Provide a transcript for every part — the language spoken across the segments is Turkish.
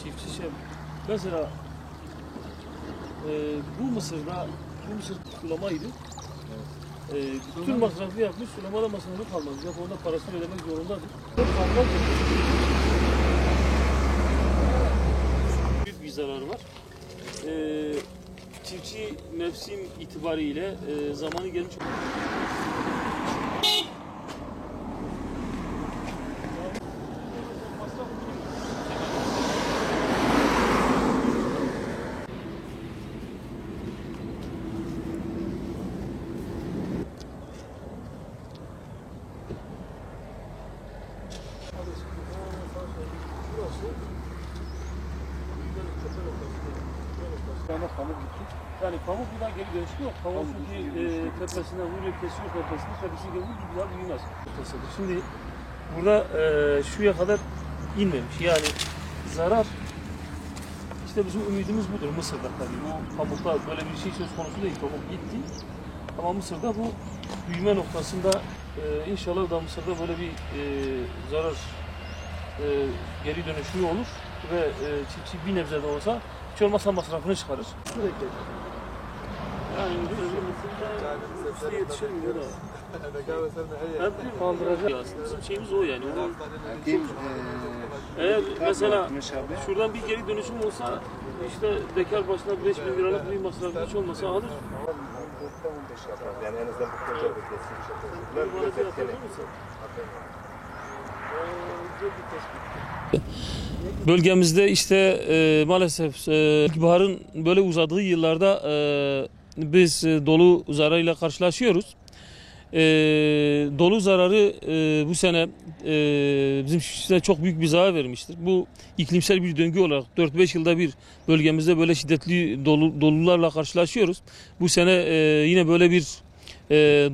çiftçi şey. Mesela bu mısır sulamaydı. Bütün masrafı yapmış, sulamada masrafı kalmadı. Japon'da parasını ödemek zorundadır. Çok fazla büyük bir zararı var. Çiftçi mevsim itibariyle zamanı gelmiş. Pamuk gitti. Yani pamuk bir daha geri dönüşü yok. Pamuk çünkü tepesine vuruyor, kesiyor tepesini, tepesine geliyor, bir daha büyümez. Şimdi burada şuraya kadar inmemiş. Yani zarar, işte bizim ümidimiz budur Mısır'da tabii. Bu pamukta böyle bir şey söz konusu değil. Pamuk gitti. Ama Mısır'da bu büyüme noktasında inşallah da Mısır'da böyle bir zarar geri dönüşümü olur ve çiftçi bir nebze de olsa hiç olmazsa masrafını çıkarır. Yani yetişemiyor da. Hep kaldıracak. Bizim şeyimiz o yani. Eğer mesela şuradan bir geri dönüşüm olsa işte dekar başına 5.000 liralık bir masrafı hiç olmasa alır. Yani en azından bu konuda Bölgemizde işte maalesef ilkbaharın böyle uzadığı yıllarda biz dolu zararıyla karşılaşıyoruz. Dolu zararı bu sene bizim çiftçilere çok büyük bir zarar vermiştir. Bu iklimsel bir döngü olarak 4-5 yılda bir bölgemizde böyle şiddetli dolularla karşılaşıyoruz. Bu sene yine böyle bir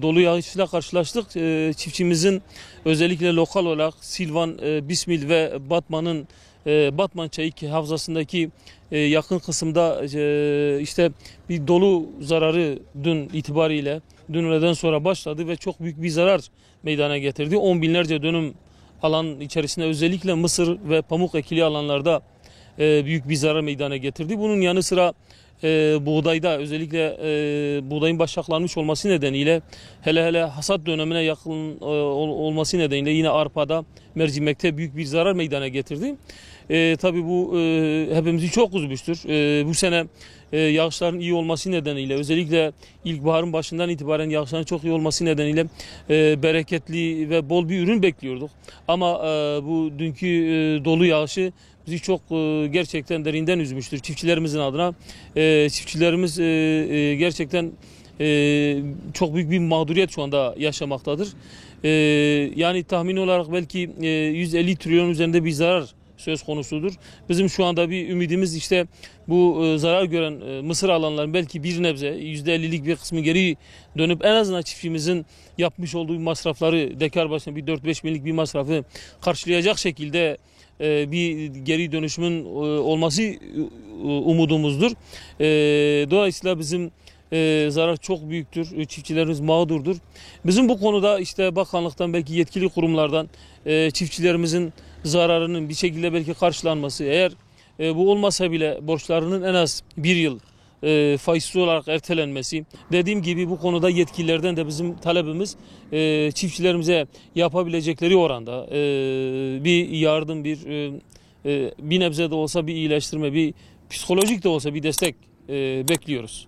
dolu yağışıyla karşılaştık. Çiftçimizin özellikle lokal olarak Silvan, Bismil ve Batman Çayı havzasındaki yakın kısımda işte bir dolu zararı dün öğleden sonra başladı ve çok büyük bir zarar meydana getirdi. 10 binlerce dönüm alan içerisinde özellikle mısır ve pamuk ekili alanlarda büyük bir zarar meydana getirdi. Bunun yanı sıra buğdayda özellikle buğdayın başaklanmış olması nedeniyle hele hasat dönemine yakın olması nedeniyle yine arpada, mercimekte büyük bir zarar meydana getirdi. Tabii bu hepimizi çok üzmüştür. Bu sene yağışların iyi olması nedeniyle özellikle ilkbaharın başından itibaren yağışların çok iyi olması nedeniyle bereketli ve bol bir ürün bekliyorduk. Ama bu dünkü dolu yağışı bizi çok gerçekten derinden üzmüştür çiftçilerimizin adına. Çiftçilerimiz gerçekten çok büyük bir mağduriyet şu anda yaşamaktadır. Yani tahmin olarak belki 150 trilyon üzerinde bir zarar söz konusudur. Bizim şu anda bir ümidimiz işte bu zarar gören mısır alanların belki bir nebze %50'lik bir kısmı geri dönüp en azından çiftçimizin yapmış olduğu masrafları dekar başına bir 4-5 binlik bir masrafı karşılayacak şekilde bir geri dönüşümün olması umudumuzdur. Dolayısıyla bizim zarar çok büyüktür. Çiftçilerimiz mağdurdur. Bizim bu konuda işte bakanlıktan belki yetkili kurumlardan çiftçilerimizin zararının bir şekilde belki karşılanması, eğer bu olmasa bile borçlarının en az bir yıl faizsiz olarak ertelenmesi. Dediğim gibi bu konuda yetkililerden de bizim talebimiz çiftçilerimize yapabilecekleri oranda bir yardım, bir nebze de olsa bir iyileştirme, bir psikolojik de olsa bir destek bekliyoruz.